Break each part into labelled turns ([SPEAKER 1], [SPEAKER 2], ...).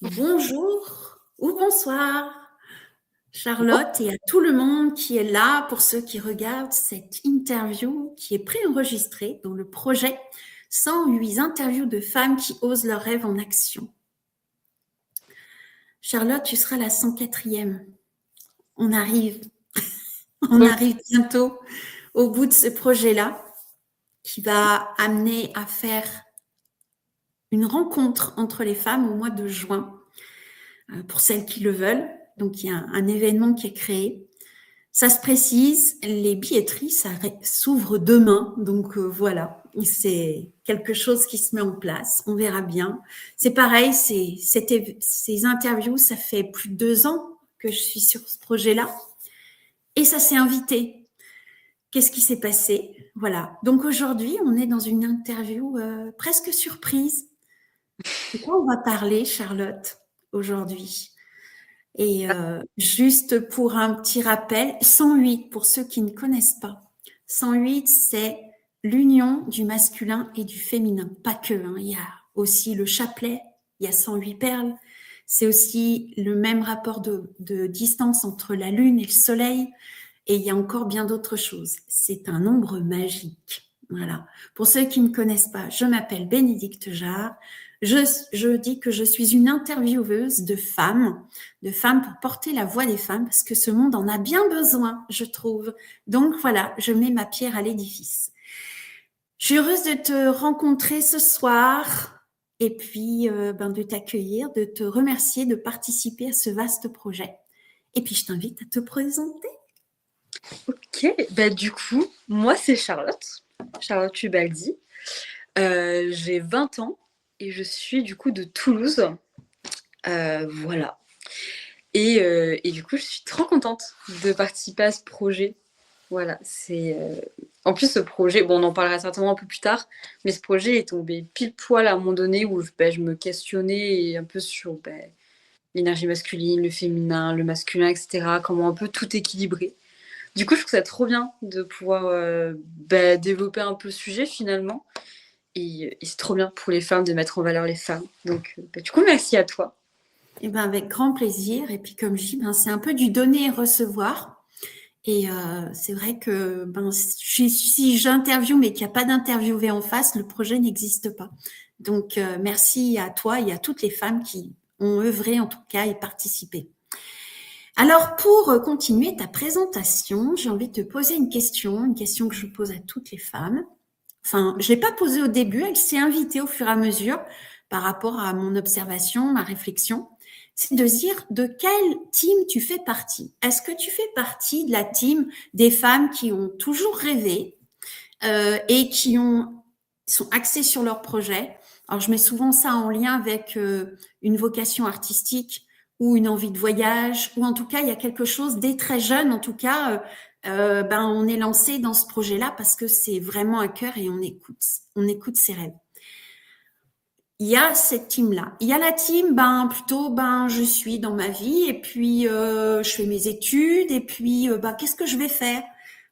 [SPEAKER 1] Bonjour ou bonsoir,
[SPEAKER 2] Bon,
[SPEAKER 1] Charlotte, et à tout le monde qui est là pour ceux qui regardent cette interview qui est préenregistrée dans le projet 108 interviews de femmes qui osent leurs rêves en action. Charlotte, tu seras la 104e. On arrive, on
[SPEAKER 2] donc,
[SPEAKER 1] arrive bientôt au bout de ce projet-là qui va amener à faire une rencontre entre les femmes au mois de juin pour celles qui le veulent. Donc, il y a un événement qui est créé. Ça se précise, les billetteries, ça s'ouvre demain. Donc voilà, c'est quelque chose qui se met en place. On verra bien. C'est pareil, ces interviews, ça fait plus de 2 ans que je suis sur ce projet-là. Et ça s'est invité. Qu'est-ce qui s'est passé? Voilà. Donc aujourd'hui, on est dans une interview presque surprise. De quoi on va parler, Charlotte, aujourd'hui? Et juste pour un petit rappel, 108, pour ceux qui ne connaissent pas, 108, c'est l'union du masculin et du féminin. Pas que, hein. Il y a aussi le chapelet, il y a 108 perles. C'est aussi le même rapport de distance entre la Lune et le Soleil. Et il y a encore bien d'autres choses. C'est un nombre magique. Voilà. Pour ceux qui ne connaissent pas, je m'appelle Bénédicte Jarre. Je dis que je suis une intervieweuse de femmes pour porter la voix des femmes, parce que ce monde en a bien besoin, je trouve. Donc voilà, je mets ma pierre à l'édifice. Je suis heureuse de te rencontrer ce soir et puis de t'accueillir, de te remercier de participer à ce vaste projet. Et puis je t'invite à te présenter.
[SPEAKER 2] ok. Du coup, moi, c'est Charlotte Ubaldi. J'ai 20 ans et je suis du coup de Toulouse. Voilà. Et du coup, je suis trop contente de participer à ce projet. Voilà, En plus, ce projet, bon, on en parlera certainement un peu plus tard, mais ce projet est tombé pile poil à un moment donné où je me questionnais un peu sur l'énergie masculine, le féminin, le masculin, etc. Comment un peu tout équilibrer. Du coup, je trouve ça trop bien de pouvoir développer un peu le sujet finalement. Et c'est trop bien pour les femmes de mettre en valeur les femmes. Donc, du coup, merci à toi.
[SPEAKER 1] Eh ben, avec grand plaisir. Et puis, comme je dis, c'est un peu du donner et recevoir. Et c'est vrai que si j'interviewe mais qu'il n'y a pas d'interviewé en face, le projet n'existe pas. Donc, merci à toi et à toutes les femmes qui ont œuvré en tout cas et participé. Alors, pour continuer ta présentation, j'ai envie de te poser une question que je pose à toutes les femmes. Enfin, je l'ai pas posée au début, elle s'est invitée au fur et à mesure par rapport à mon observation, ma réflexion. C'est de dire de quelle team tu fais partie. Est-ce que tu fais partie de la team des femmes qui ont toujours rêvé et qui sont axées sur leur projet? Alors, je mets souvent ça en lien avec une vocation artistique ou une envie de voyage, ou en tout cas, il y a quelque chose dès très jeune, en tout cas, on est lancé dans ce projet-là parce que c'est vraiment à cœur et on écoute ses rêves. Il y a cette team-là. Il y a la team, plutôt, je suis dans ma vie et puis je fais mes études et puis qu'est-ce que je vais faire?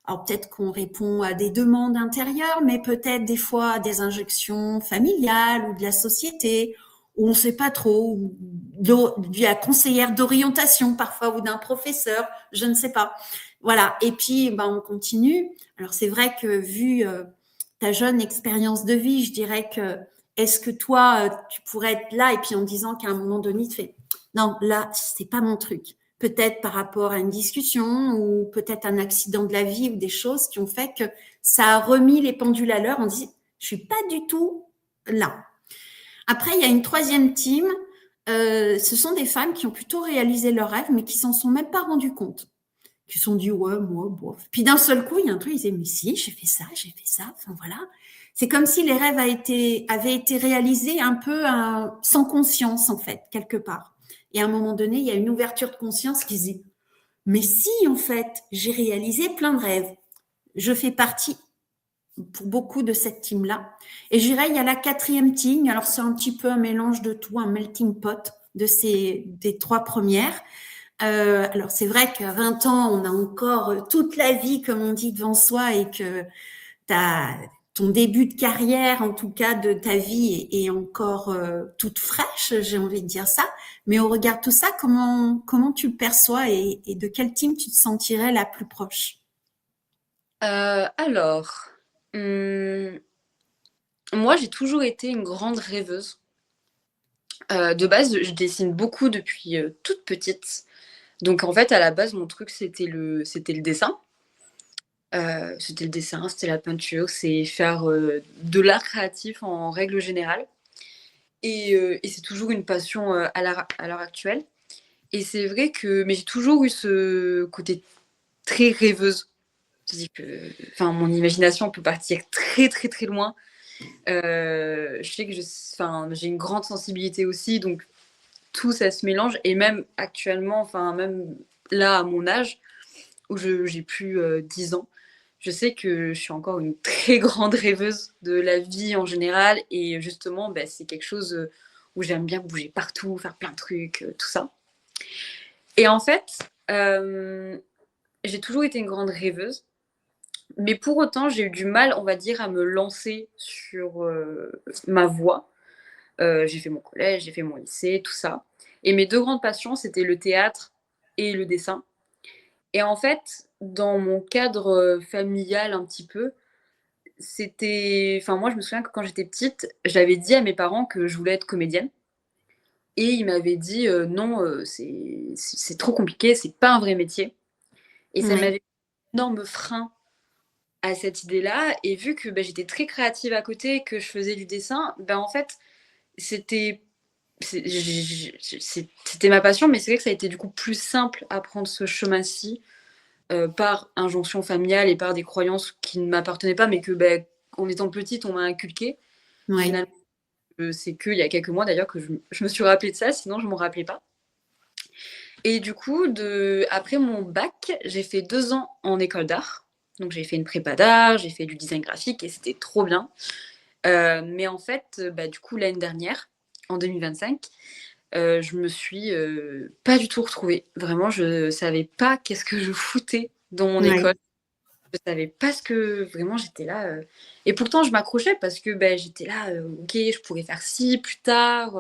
[SPEAKER 1] Alors peut-être qu'on répond à des demandes intérieures, mais peut-être des fois à des injections familiales ou de la société, où on ne sait pas trop, ou de la conseillère d'orientation parfois ou d'un professeur, je ne sais pas. Voilà. Et puis on continue. Alors c'est vrai que vu ta jeune expérience de vie, je dirais que est-ce que toi, tu pourrais être là et puis en disant qu'à un moment donné, tu fais non, là, c'est pas mon truc. Peut-être par rapport à une discussion ou peut-être un accident de la vie ou des choses qui ont fait que ça a remis les pendules à l'heure. On dit, je suis pas du tout là. Après, il y a une troisième team. Ce sont des femmes qui ont plutôt réalisé leurs rêves, mais qui s'en sont même pas rendues compte. Qui se sont dit, ouais, moi, bof. Puis d'un seul coup, il y a un truc, ils disaient, mais si, j'ai fait ça, j'ai fait ça. Enfin, voilà. C'est comme si les rêves avaient été réalisés un peu sans conscience, en fait, quelque part. Et à un moment donné, il y a une ouverture de conscience qui se dit, mais si, en fait, j'ai réalisé plein de rêves. Je fais partie pour beaucoup de cette team-là. Et je dirais, il y a la quatrième team. Alors, c'est un petit peu un mélange de tout, un melting pot des trois premières. Alors, c'est vrai qu'à 20 ans, on a encore toute la vie, comme on dit, devant soi et que ton début de carrière, en tout cas de ta vie, est encore toute fraîche, j'ai envie de dire ça. Mais au regard de tout ça, comment tu le perçois et de quel team tu te sentirais la plus proche?
[SPEAKER 2] Alors, hum, moi, j'ai toujours été une grande rêveuse. De base, je dessine beaucoup depuis toute petite. Donc, en fait, à la base, mon truc, c'était le dessin. C'était le dessin, c'était la peinture, c'est faire de l'art créatif en règle générale. Et c'est toujours une passion à l'heure actuelle. Et c'est vrai que, mais j'ai toujours eu ce côté très rêveuse. Je dis que, enfin, mon imagination peut partir très très très loin. Je sais que enfin, j'ai une grande sensibilité aussi, donc tout ça se mélange. Et même actuellement, enfin, même là, à mon âge, où j'ai plus 10 ans, je sais que je suis encore une très grande rêveuse de la vie en général. Et justement, bah, c'est quelque chose où j'aime bien bouger partout, faire plein de trucs, tout ça. Et en fait, j'ai toujours été une grande rêveuse. Mais pour autant, j'ai eu du mal, on va dire, à me lancer sur ma voie. J'ai fait mon collège, j'ai fait mon lycée, tout ça. Et mes deux grandes passions, c'était le théâtre et le dessin. Et en fait, dans mon cadre familial un petit peu, c'était... Enfin, moi, je me souviens que quand j'étais petite, j'avais dit à mes parents que je voulais être comédienne. Et ils m'avaient dit non, c'est trop compliqué, c'est pas un vrai métier. Et ça
[SPEAKER 1] Oui,
[SPEAKER 2] m'avait mis un énorme frein à cette idée-là. Et vu que bah, j'étais très créative à côté, que je faisais du dessin, ben en fait, c'était c'était ma passion, mais c'est vrai que ça a été du coup plus simple à prendre ce chemin-ci par injonction familiale et par des croyances qui ne m'appartenaient pas, mais que ben, en étant petite, on m'a inculqué.
[SPEAKER 1] oui,
[SPEAKER 2] Finalement, c'est qu'il y a quelques mois d'ailleurs que je me suis rappelée de ça, sinon je ne m'en rappelais pas. Et du coup, après mon bac, j'ai fait 2 ans en école d'art. Donc j'ai fait une prépa d'art, j'ai fait du design graphique et c'était trop bien. Mais en fait, bah, du coup, l'année dernière, en 2025, je me suis pas du tout retrouvée. Vraiment, je savais pas qu'est-ce que je foutais dans mon
[SPEAKER 1] oui,
[SPEAKER 2] école. Je savais pas ce que vraiment j'étais là. Et pourtant, je m'accrochais parce que bah, j'étais là, ok, je pourrais faire ci plus tard.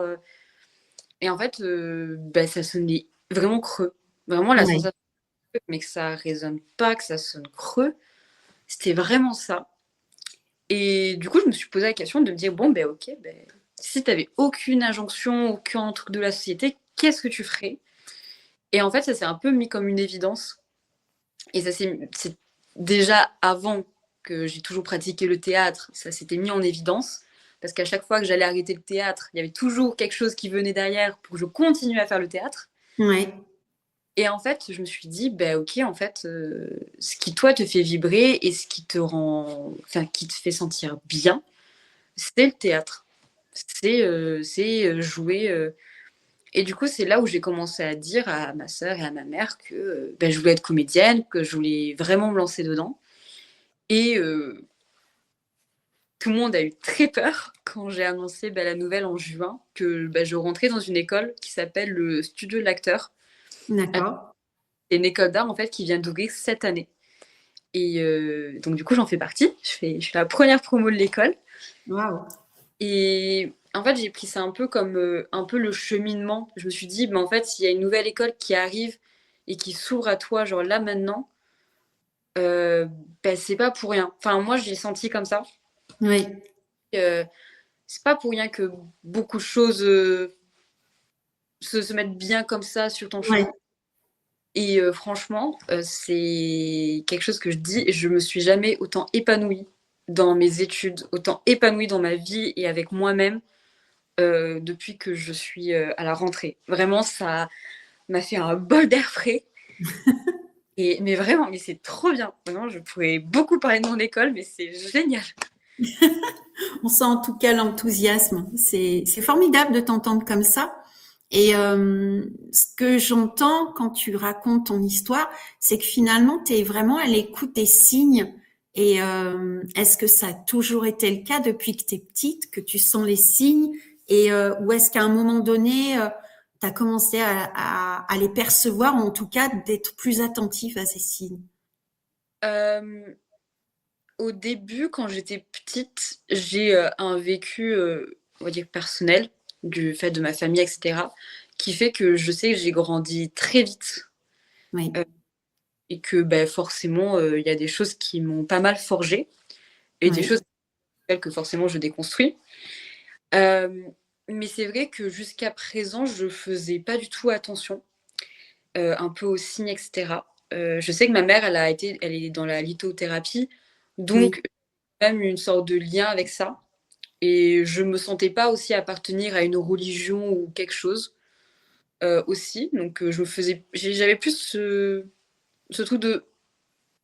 [SPEAKER 2] Et en fait, bah, ça sonnait vraiment creux. Vraiment, la
[SPEAKER 1] oui.
[SPEAKER 2] sensation, mais que ça résonne pas, que ça sonne creux, c'était vraiment ça. Et du coup, je me suis posé la question de me dire, bon, ben ok, ben, si tu n'avais aucune injonction, aucun truc de la société, qu'est-ce que tu ferais? Et en fait, ça s'est un peu mis comme une évidence. Et c'est déjà avant que j'ai toujours pratiqué le théâtre, ça s'était mis en évidence. Parce qu'à chaque fois que j'allais arrêter le théâtre, il y avait toujours quelque chose qui venait derrière pour que je continue à faire le théâtre.
[SPEAKER 1] Ouais,
[SPEAKER 2] Et en fait, je me suis dit, ben ok, en fait, ce qui toi te fait vibrer et ce qui te rend, enfin, qui te fait sentir bien, c'est le théâtre. C'est jouer. Et du coup, c'est là où j'ai commencé à dire à ma sœur et à ma mère que ben, je voulais être comédienne, que je voulais vraiment me lancer dedans. Et tout le monde a eu très peur quand j'ai annoncé ben, la nouvelle en juin que ben, je rentrais dans une école qui s'appelle le Studio de l'Acteur.
[SPEAKER 1] d'accord.
[SPEAKER 2] C'est une école d'art en fait qui vient d'ouvrir cette année. Et donc du coup, j'en fais partie. Je fais la première promo de l'école.
[SPEAKER 1] Waouh.
[SPEAKER 2] Et en fait, j'ai pris ça un peu comme un peu le cheminement. Je me suis dit, mais en fait, s'il y a une nouvelle école qui arrive et qui s'ouvre à toi, genre là maintenant, euh, ben, c'est pas pour rien. Enfin, moi, je l'ai senti comme ça.
[SPEAKER 1] Oui,
[SPEAKER 2] Euh, c'est pas pour rien que beaucoup de choses se mettent bien comme ça sur ton
[SPEAKER 1] oui,
[SPEAKER 2] chemin. Et franchement, c'est quelque chose que je dis, je me suis jamais autant épanouie dans mes études, autant épanouie dans ma vie et avec moi-même depuis que je suis à la rentrée. Vraiment, ça m'a fait un bol d'air frais. Et, mais vraiment, mais c'est trop bien. Vraiment, je pourrais beaucoup parler de mon école, mais c'est génial.
[SPEAKER 1] on sent en tout cas l'enthousiasme. C'est formidable de t'entendre comme ça. Et ce que j'entends quand tu racontes ton histoire, c'est que finalement, tu es vraiment à l'écoute des signes. Et est-ce que ça a toujours été le cas depuis que tu es petite, que tu sens les signes? Et ou est-ce qu'à un moment donné, tu as commencé à les percevoir, ou en tout cas d'être plus attentif à ces signes?
[SPEAKER 2] Euh, Au début, quand j'étais petite, j'ai un vécu, on va dire personnel, du fait de ma famille, etc., qui fait que je sais que j'ai grandi très vite
[SPEAKER 1] Oui,
[SPEAKER 2] et que ben, forcément, il y a des choses qui m'ont pas mal forgée et des
[SPEAKER 1] oui,
[SPEAKER 2] choses que forcément je déconstruis. Euh, mais c'est vrai que jusqu'à présent, je faisais pas du tout attention, un peu aux signes, etc. Je sais que ma mère, elle est dans la lithothérapie,
[SPEAKER 1] oui,
[SPEAKER 2] donc même une sorte de lien avec ça. Et je me sentais pas aussi appartenir à une religion ou quelque chose aussi. Donc j'avais plus ce truc de,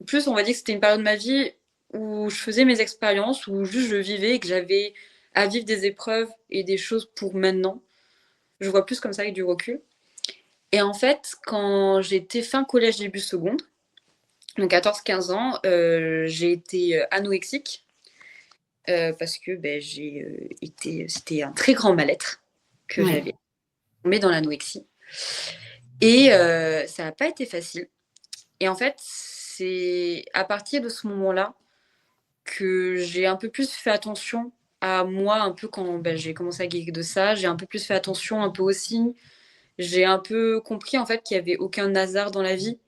[SPEAKER 2] plus on va dire que c'était une période de ma vie où je faisais mes expériences, où juste je vivais et que j'avais à vivre des épreuves et des choses pour maintenant. Je vois plus comme ça avec du recul. Et en fait, quand j'étais fin collège, début seconde, donc 14-15 ans, j'ai été anorexique parce que ben, c'était un très grand mal-être que
[SPEAKER 1] oui.
[SPEAKER 2] j'avais tombé dans l'anorexie. Et ça n'a pas été facile. Et en fait, c'est à partir de ce moment-là que j'ai un peu plus fait attention à moi, un peu quand ben, j'ai commencé à guérir de ça. J'ai un peu plus fait attention un peu aux signes. J'ai un peu compris en fait qu'il n'y avait aucun hasard dans la vie.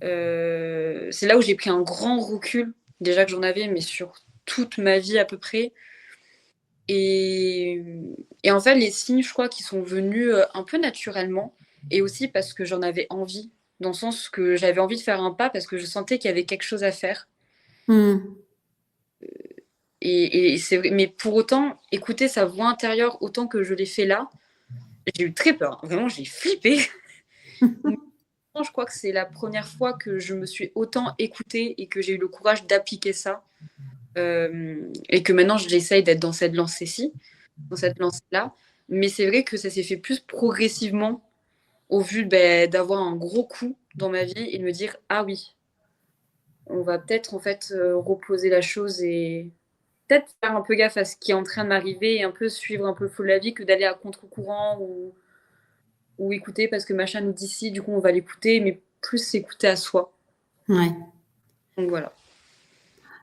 [SPEAKER 2] C'est là où j'ai pris un grand recul, déjà que j'en avais, mais sur toute ma vie à peu près. Et, et en fait, les signes, je crois, qui sont venus un peu naturellement, et aussi parce que j'en avais envie, dans le sens que j'avais envie de faire un pas parce que je sentais qu'il y avait quelque chose à faire.
[SPEAKER 1] Hmm.
[SPEAKER 2] Et c'est vrai, mais pour autant, écouter sa voix intérieure autant que je l'ai fait là, j'ai eu très peur. Vraiment, j'ai flippé. Mais je crois que c'est la première fois que je me suis autant écoutée et que j'ai eu le courage d'appliquer ça. Et que maintenant, j'essaye d'être dans cette lancée-ci, dans cette lancée-là. Mais c'est vrai que ça s'est fait plus progressivement au vu ben, d'avoir un gros coup dans ma vie et de me dire ah oui, on va peut-être en fait reposer la chose et peut-être faire un peu gaffe à ce qui est en train de m'arriver et un peu suivre un peu le flot de la vie que d'aller à contre-courant ou écouter parce que machin nous dit si, du coup on va l'écouter, mais plus s'écouter à soi.
[SPEAKER 1] Ouais.
[SPEAKER 2] Donc voilà.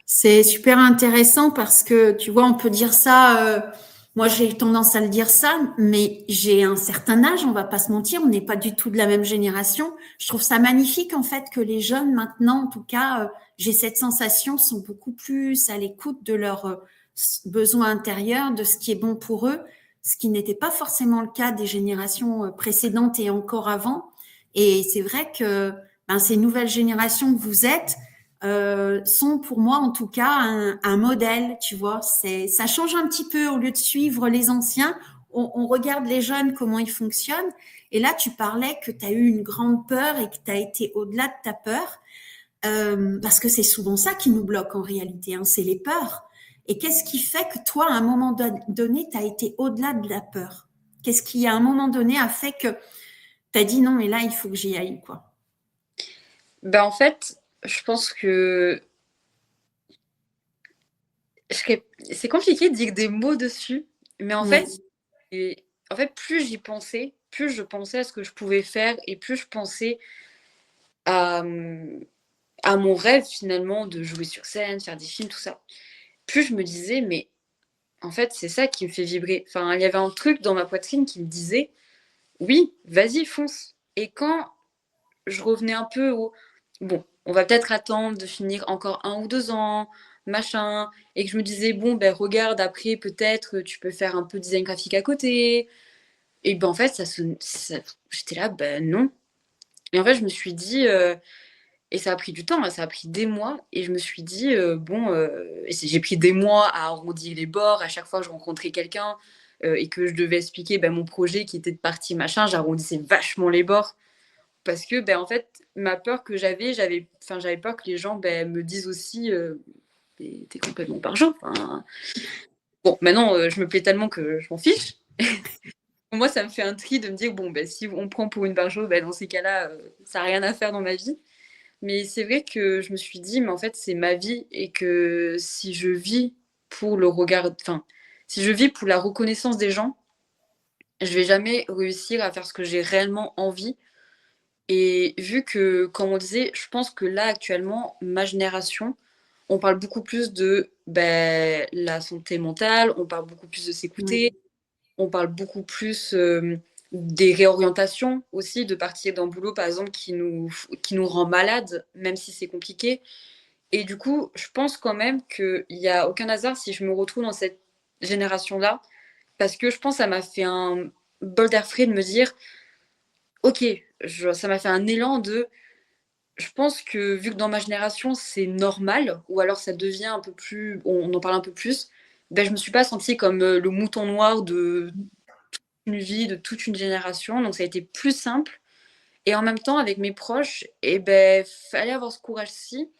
[SPEAKER 1] C'est super intéressant parce que, tu vois, on peut dire ça, moi j'ai tendance à le dire ça, mais j'ai un certain âge, on va pas se mentir, on n'est pas du tout de la même génération. Je trouve ça magnifique en fait que les jeunes maintenant, en tout cas, j'ai cette sensation, sont beaucoup plus à l'écoute de leurs besoins intérieurs, de ce qui est bon pour eux, ce qui n'était pas forcément le cas des générations précédentes et encore avant. Et c'est vrai que ben, ces nouvelles générations que vous êtes, sont pour moi en tout cas un modèle, tu vois. Ça change un petit peu au lieu de suivre les anciens. On regarde les jeunes, comment ils fonctionnent. Et là, tu parlais que tu as eu une grande peur et que tu as été au-delà de ta peur. Parce que c'est souvent ça qui nous bloque en réalité, hein, c'est les peurs. Et qu'est-ce qui fait que toi, à un moment donné, tu as été au-delà de la peur? Qu'est-ce qui, à un moment donné, a fait que tu as dit non, mais là, il faut que j'y aille, quoi.
[SPEAKER 2] Ben, en fait, je pense que c'est compliqué de dire des mots dessus, mais en fait,
[SPEAKER 1] Ouais,
[SPEAKER 2] plus j'y pensais, plus je pensais à ce que je pouvais faire et plus je pensais à, à mon rêve finalement de jouer sur scène, faire des films, tout ça. Plus je me disais, mais en fait, c'est ça qui me fait vibrer. Enfin, il y avait un truc dans ma poitrine qui me disait, oui, vas-y, fonce. Et quand je revenais un peu au, bon, on va peut-être attendre de finir encore 1 ou 2 ans, machin, et que je me disais, bon, ben regarde, après, peut-être, tu peux faire un peu de design graphique à côté. Et ben en fait, j'étais là, ben non. Et en fait, je me suis dit, et ça a pris du temps, hein, ça a pris des mois. Et je me suis dit, bon, j'ai pris des mois à arrondir les bords. À chaque fois que je rencontrais quelqu'un et que je devais expliquer ben, mon projet qui était de partie machin, j'arrondissais vachement les bords. Parce que, ben, en fait, ma peur que j'avais peur que les gens ben, me disent aussi, t'es complètement par jour. Enfin, bon, maintenant, je me plais tellement que je m'en fiche. Moi, ça me fait un tri de me dire, bon, ben, si on me prend pour une barjo, ben, dans ces cas-là, ça n'a rien à faire dans ma vie. Mais c'est vrai que je me suis dit, mais en fait, c'est ma vie et que si je vis pour le regard, enfin, si je vis pour la reconnaissance des gens, je vais jamais réussir à faire ce que j'ai réellement envie. Et vu que, comme on disait, je pense que là, actuellement, ma génération, on parle beaucoup plus de la santé mentale, on parle beaucoup plus de
[SPEAKER 1] Oui,
[SPEAKER 2] s'écouter, on parle beaucoup plus des réorientations aussi, de partir d'un boulot, par exemple, qui nous rend malade, même si c'est compliqué. Et du coup, je pense quand même qu'il n'y a aucun hasard si je me retrouve dans cette génération-là, parce que je pense que ça m'a fait un bol d'air frais de me dire, ok, ça m'a fait un élan de, je pense que vu que dans ma génération c'est normal, ou alors ça devient un peu plus, on en parle un peu plus, je me suis pas sentie comme le mouton noir de une vie, de toute une génération, donc ça a été plus simple. Et en même temps, avec mes proches, fallait avoir ce courage-ci.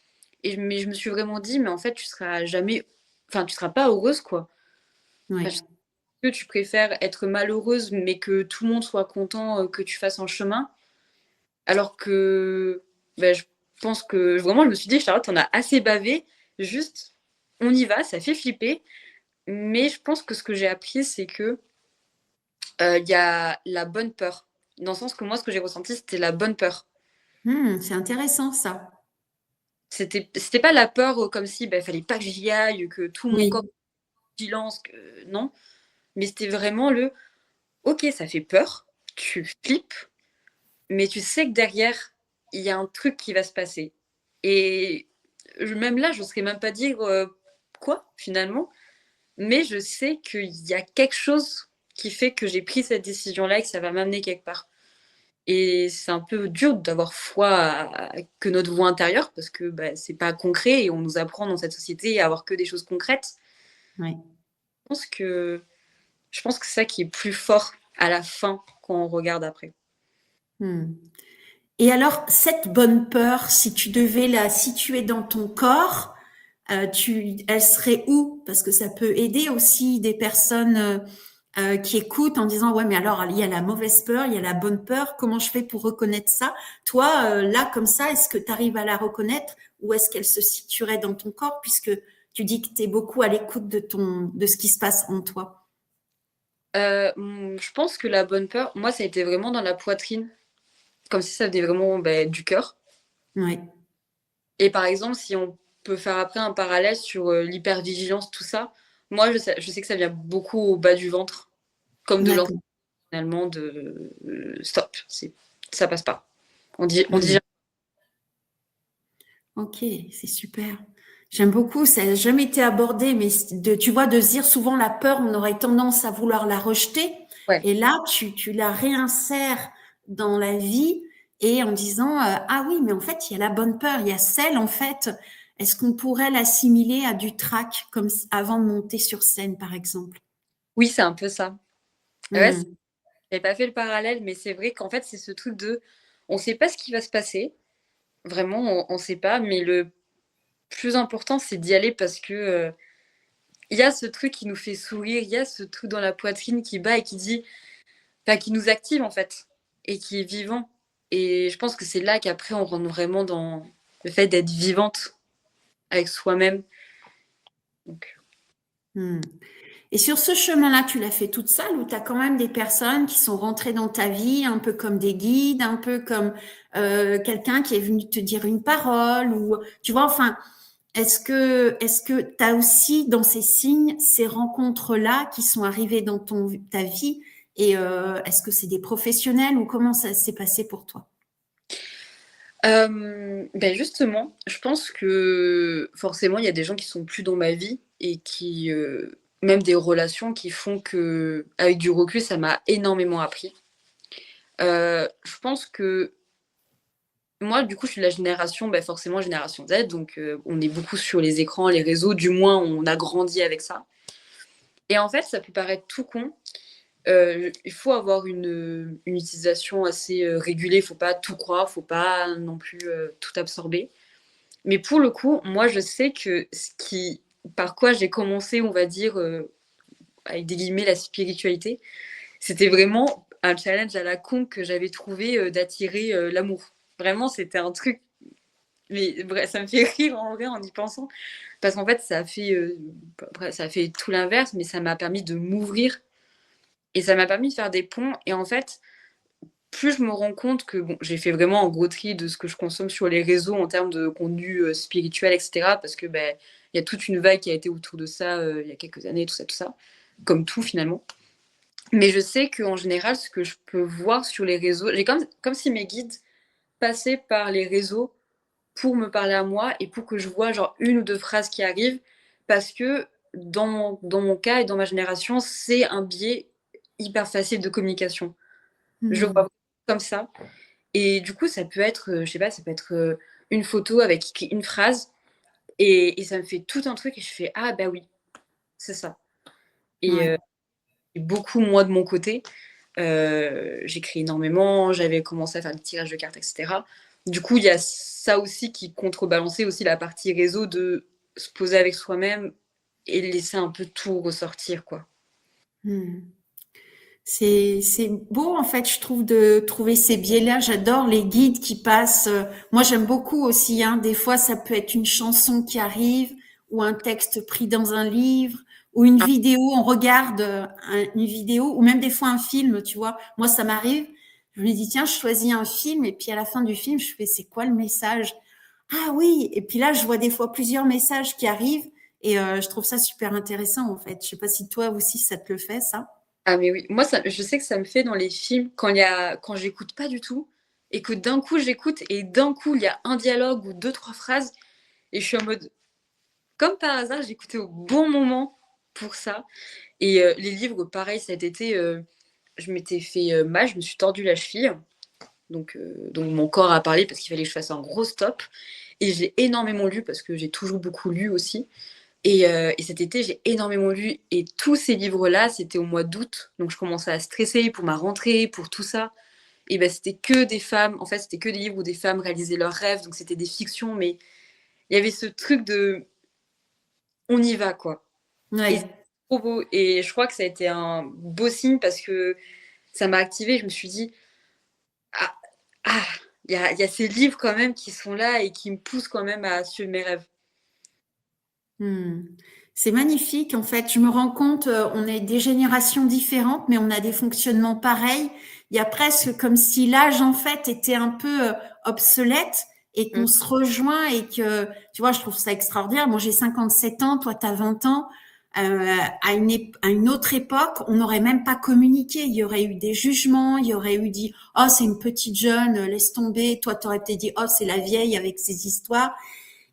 [SPEAKER 2] Mais je me suis vraiment dit, mais en fait, tu seras jamais, enfin, tu seras pas heureuse, quoi.
[SPEAKER 1] oui.
[SPEAKER 2] Parce que tu préfères être malheureuse, mais que tout le monde soit content que tu fasses un chemin. Alors que je pense que vraiment, je me suis dit, Charlotte, on a assez bavé. Juste, on y va, ça fait flipper. Mais je pense que ce que j'ai appris, c'est que il y a la bonne peur. Dans le sens que moi, ce que j'ai ressenti, c'était la bonne peur.
[SPEAKER 1] C'est intéressant ça.
[SPEAKER 2] C'était pas la peur comme si fallait pas que j'y aille, que tout mon corps
[SPEAKER 1] Oui.
[SPEAKER 2] silence, que non. Mais c'était vraiment le ok, ça fait peur, tu flippes, mais tu sais que derrière, il y a un truc qui va se passer. Et même là, je ne saurais même pas dire quoi finalement, mais je sais qu'il y a quelque chose qui fait que j'ai pris cette décision-là et que ça va m'amener quelque part. Et c'est un peu dur d'avoir foi que notre voix intérieure, parce que c'est pas concret et on nous apprend dans cette société à avoir que des choses concrètes.
[SPEAKER 1] Oui.
[SPEAKER 2] Je pense que, je pense que c'est ça qui est plus fort à la fin quand on regarde après.
[SPEAKER 1] Hmm. Et alors, cette bonne peur, si tu devais la situer dans ton corps, elle serait où? Parce que ça peut aider aussi des personnes qui écoutent en disant, ouais, mais alors, il y a la mauvaise peur, il y a la bonne peur. Comment je fais pour reconnaître ça? Toi, là, comme ça, est-ce que tu arrives à la reconnaître ou est-ce qu'elle se situerait dans ton corps puisque tu dis que tu es beaucoup à l'écoute de ce qui se passe en toi?
[SPEAKER 2] Je pense que la bonne peur, moi, ça a été vraiment dans la poitrine, comme si ça venait vraiment du cœur.
[SPEAKER 1] Oui,
[SPEAKER 2] Et par exemple, si on peut faire après un parallèle sur l'hypervigilance, tout ça, moi, je sais que ça vient beaucoup au bas du ventre, comme de
[SPEAKER 1] d'accord.
[SPEAKER 2] finalement de stop, ça passe pas. On dit
[SPEAKER 1] Hmm. Ok, c'est super. J'aime beaucoup, ça n'a jamais été abordé, mais tu vois, de se dire souvent la peur, on aurait tendance à vouloir la rejeter.
[SPEAKER 2] ouais.
[SPEAKER 1] Et là, tu la réinsères dans la vie et en disant, ah oui, mais en fait, il y a la bonne peur, il y a celle, en fait, est-ce qu'on pourrait l'assimiler à du trac, comme avant de monter sur scène, par exemple?
[SPEAKER 2] Oui, c'est un peu ça. Ouais,
[SPEAKER 1] Hmm.
[SPEAKER 2] j'avais pas fait le parallèle, mais c'est vrai qu'en fait, c'est ce truc de on sait pas ce qui va se passer, vraiment, on sait pas, mais le plus important, c'est d'y aller parce que il y a ce truc qui nous fait sourire, il y a ce truc dans la poitrine qui bat et qui dit, enfin, qui nous active en fait, et qui est vivant. Et je pense que c'est là qu'après, on rentre vraiment dans le fait d'être vivante avec soi-même. Donc,
[SPEAKER 1] Hmm. Et sur ce chemin-là, tu l'as fait toute seule ou tu as quand même des personnes qui sont rentrées dans ta vie, un peu comme des guides, un peu comme quelqu'un qui est venu te dire une parole ou tu vois, enfin, est-ce que tu as aussi dans ces signes ces rencontres-là qui sont arrivées dans ta vie et est-ce que c'est des professionnels ou comment ça s'est passé pour toi?
[SPEAKER 2] justement, je pense que forcément, il y a des gens qui sont plus dans ma vie et qui, même des relations qui font que, avec du recul, ça m'a énormément appris. Je pense que moi, du coup, je suis de la génération, forcément génération Z, donc on est beaucoup sur les écrans, les réseaux, du moins on a grandi avec ça. Et en fait, ça peut paraître tout con. Il faut avoir une utilisation assez régulée, il faut pas tout croire, faut pas non plus tout absorber. Mais pour le coup, moi, je sais que par quoi j'ai commencé, on va dire, avec des guillemets, la spiritualité, c'était vraiment un challenge à la con que j'avais trouvé d'attirer l'amour. Vraiment, c'était un truc. Mais bref, ça me fait rire en vrai en y pensant. Parce qu'en fait, ça a fait tout l'inverse, mais ça m'a permis de m'ouvrir et ça m'a permis de faire des ponts. Et en fait, plus je me rends compte que bon, j'ai fait vraiment un gros tri de ce que je consomme sur les réseaux en termes de contenu spirituel, etc. Parce que ben, il y a toute une vague qui a été autour de ça il y a quelques années, tout ça, comme tout finalement. Mais je sais qu'en général, ce que je peux voir sur les réseaux, j'ai comme si mes guides passaient par les réseaux pour me parler à moi et pour que je vois genre une ou deux phrases qui arrivent, parce que dans mon cas et dans ma génération, c'est un biais hyper facile de communication. Je le
[SPEAKER 1] Hmm.
[SPEAKER 2] vois comme ça. Et du coup, ça peut être, je sais pas, ça peut être une photo avec une phrase et ça me fait tout un truc et je fais ah bah oui, c'est ça. Et
[SPEAKER 1] Ouais.
[SPEAKER 2] beaucoup moi de mon côté, j'écris énormément, j'avais commencé à faire des tirages de cartes, etc. Du coup, il y a ça aussi qui contrebalançait aussi la partie réseau de se poser avec soi-même et laisser un peu tout ressortir, quoi.
[SPEAKER 1] Hmm. C'est beau en fait, je trouve de trouver ces biais-là. J'adore les guides qui passent. Moi, j'aime beaucoup aussi. Hein. Des fois, ça peut être une chanson qui arrive ou un texte pris dans un livre ou une vidéo. On regarde une vidéo ou même des fois un film. Tu vois, moi, ça m'arrive. Je me dis tiens, je choisis un film et puis à la fin du film, je fais c'est quoi le message? Ah oui. Et puis là, je vois des fois plusieurs messages qui arrivent et je trouve ça super intéressant en fait. Je sais pas si toi aussi ça te le fait ça.
[SPEAKER 2] Ah mais oui, moi je sais que ça me fait dans les films quand j'écoute pas du tout et que d'un coup j'écoute et d'un coup il y a un dialogue ou deux trois phrases et je suis en mode comme par hasard j'écoutais au bon moment pour ça. Et les livres pareil cet été je m'étais fait mal, je me suis tordu la cheville. Donc mon corps a parlé parce qu'il fallait que je fasse un gros stop. Et j'ai énormément lu parce que j'ai toujours beaucoup lu aussi. Et cet été, j'ai énormément lu. Et tous ces livres-là, c'était au mois d'août. Donc je commençais à stresser pour ma rentrée, pour tout ça. Et ben, c'était que des femmes. En fait, c'était que des livres où des femmes réalisaient leurs rêves. Donc c'était des fictions. Mais il y avait ce truc de on y va, quoi. Et c'est
[SPEAKER 1] Ouais.
[SPEAKER 2] trop beau. Et je crois que ça a été un beau signe parce que ça m'a activée. Je me suis dit, ah, ah, il y a ces livres quand même qui sont là et qui me poussent quand même à suivre mes rêves.
[SPEAKER 1] Hmm. C'est magnifique, en fait. Je me rends compte, on est des générations différentes, mais on a des fonctionnements pareils. Il y a presque comme si l'âge, en fait, était un peu obsolète et
[SPEAKER 2] Mm.
[SPEAKER 1] qu'on se rejoint et que, tu vois, je trouve ça extraordinaire. Moi, j'ai 57 ans, toi, tu as 20 ans. À une autre époque, on n'aurait même pas communiqué. Il y aurait eu des jugements, il y aurait eu dit, oh, c'est une petite jeune, laisse tomber. Toi, tu aurais peut-être dit, oh, c'est la vieille avec ses histoires.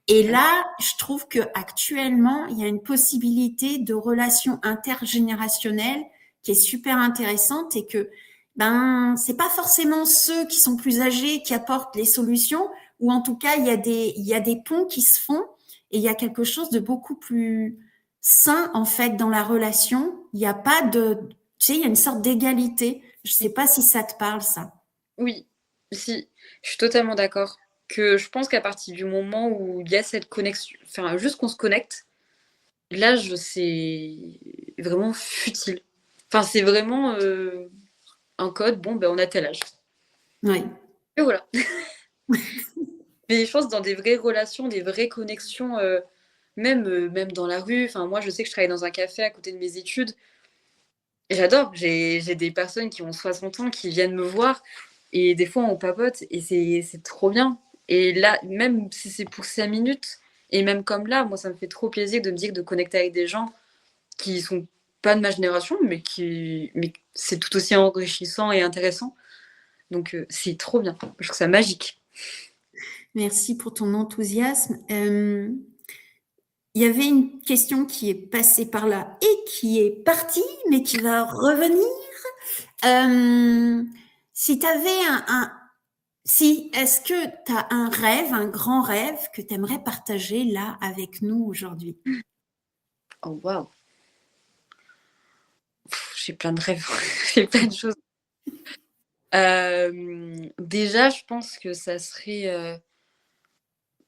[SPEAKER 1] Et là, je trouve que actuellement, il y a une possibilité de relation intergénérationnelle qui est super intéressante et que ben c'est pas forcément ceux qui sont plus âgés qui apportent les solutions ou en tout cas il y a des ponts qui se font et il y a quelque chose de beaucoup plus sain en fait dans la relation. Il n'y a pas de tu sais, il y a une sorte d'égalité. Je sais pas si ça te parle ça.
[SPEAKER 2] Oui, si, je suis totalement d'accord. Que je pense qu'à partir du moment où il y a cette connexion, enfin, juste qu'on se connecte, l'âge, c'est vraiment futile. Enfin, c'est vraiment un code, bon, ben, on a tel âge.
[SPEAKER 1] Oui.
[SPEAKER 2] Et voilà. Mais je pense dans des vraies relations, des vraies connexions, même dans la rue. Enfin, moi, je sais que je travaille dans un café à côté de mes études. Et j'adore. J'ai des personnes qui ont 60 ans qui viennent me voir. Et des fois, on papote. Et c'est trop bien. Et là, même si c'est pour 5 minutes, et même comme là, moi, ça me fait trop plaisir de me dire de connecter avec des gens qui sont pas de ma génération, mais c'est tout aussi enrichissant et intéressant. Donc, c'est trop bien. Je trouve ça magique.
[SPEAKER 1] Merci pour ton enthousiasme. Il y avait une question qui est passée par là et qui est partie, mais qui va revenir. Euh, si tu avais si, est-ce que tu as un rêve, un grand rêve que tu aimerais partager là avec nous aujourd'hui?
[SPEAKER 2] Oh, waouh. J'ai plein de rêves. J'ai plein de choses. Déjà, je pense que ça serait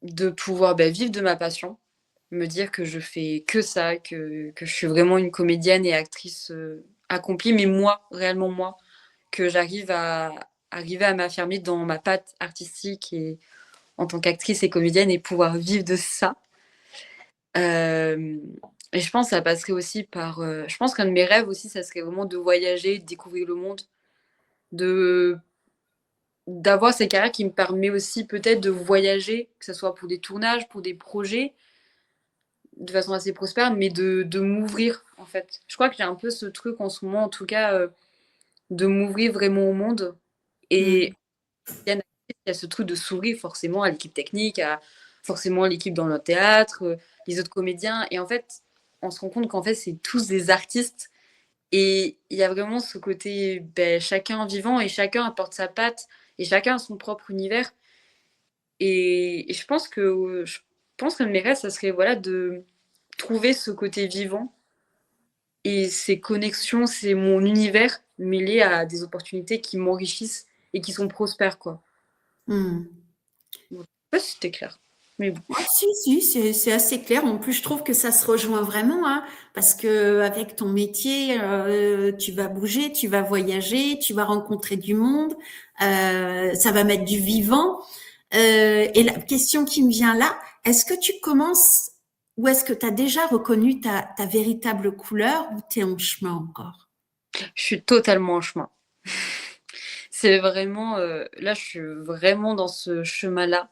[SPEAKER 2] de pouvoir bah, vivre de ma passion, me dire que je fais que ça, que je suis vraiment une comédienne et actrice accomplie, mais moi, réellement moi, que j'arrive à arriver à m'affirmer dans ma patte artistique et en tant qu'actrice et comédienne et pouvoir vivre de ça. Euh, et je pense que ça passerait aussi par... je pense qu'un de mes rêves aussi, ça serait vraiment de voyager, de découvrir le monde, de d'avoir cette carrière qui me permet aussi peut-être de voyager, que ce soit pour des tournages, pour des projets, de façon assez prospère, mais de m'ouvrir, en fait. Je crois que j'ai un peu ce truc en ce moment, en tout cas, de m'ouvrir vraiment au monde. Et
[SPEAKER 1] Mm.
[SPEAKER 2] il y a ce truc de s'ouvrir forcément à l'équipe technique, à forcément l'équipe dans le théâtre, les autres comédiens. Et en fait, on se rend compte qu'en fait, c'est tous des artistes. Et il y a vraiment ce côté, ben, chacun vivant et chacun apporte sa patte et chacun a son propre univers. Et je pense que mes rêves, ça serait voilà, de trouver ce côté vivant et ces connexions, c'est mon univers mêlé à des opportunités qui m'enrichissent et qui sont prospères, quoi.
[SPEAKER 1] Mm.
[SPEAKER 2] Je sais pas si c'était clair. Mais bon.
[SPEAKER 1] Ouais, si, c'est assez clair. En plus, je trouve que ça se rejoint vraiment, hein, parce que avec ton métier, tu vas bouger, tu vas voyager, tu vas rencontrer du monde, ça va mettre du vivant. Et la question qui me vient là, est-ce que tu commences ou est-ce que tu as déjà reconnu ta véritable couleur ou tu es en chemin encore?
[SPEAKER 2] Je suis totalement en chemin. C'est vraiment, là, je suis vraiment dans ce chemin-là